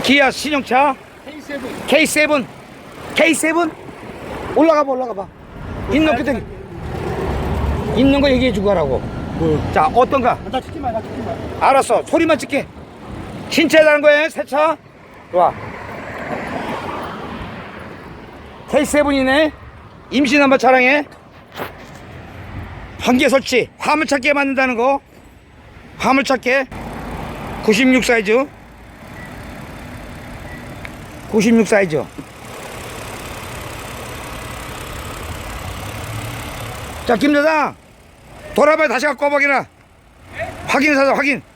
기아 신형차 K7. K7 올라가봐 있는 그때 있는 거 얘기해 주고 가라고. 뭐? 자 어떤가? 나 찍지 마. 알았어 소리만 찍게. 신차라는 거예요 새차. 좋아. K7이네. 임신 한번 자랑해. 환기 설치 화물찾기에 만든다는 거. 화물찾기 96 사이즈. 96 사이즈. 자 김여사 돌아봐야 다시 갖고 와보기나. 확인해서 확인.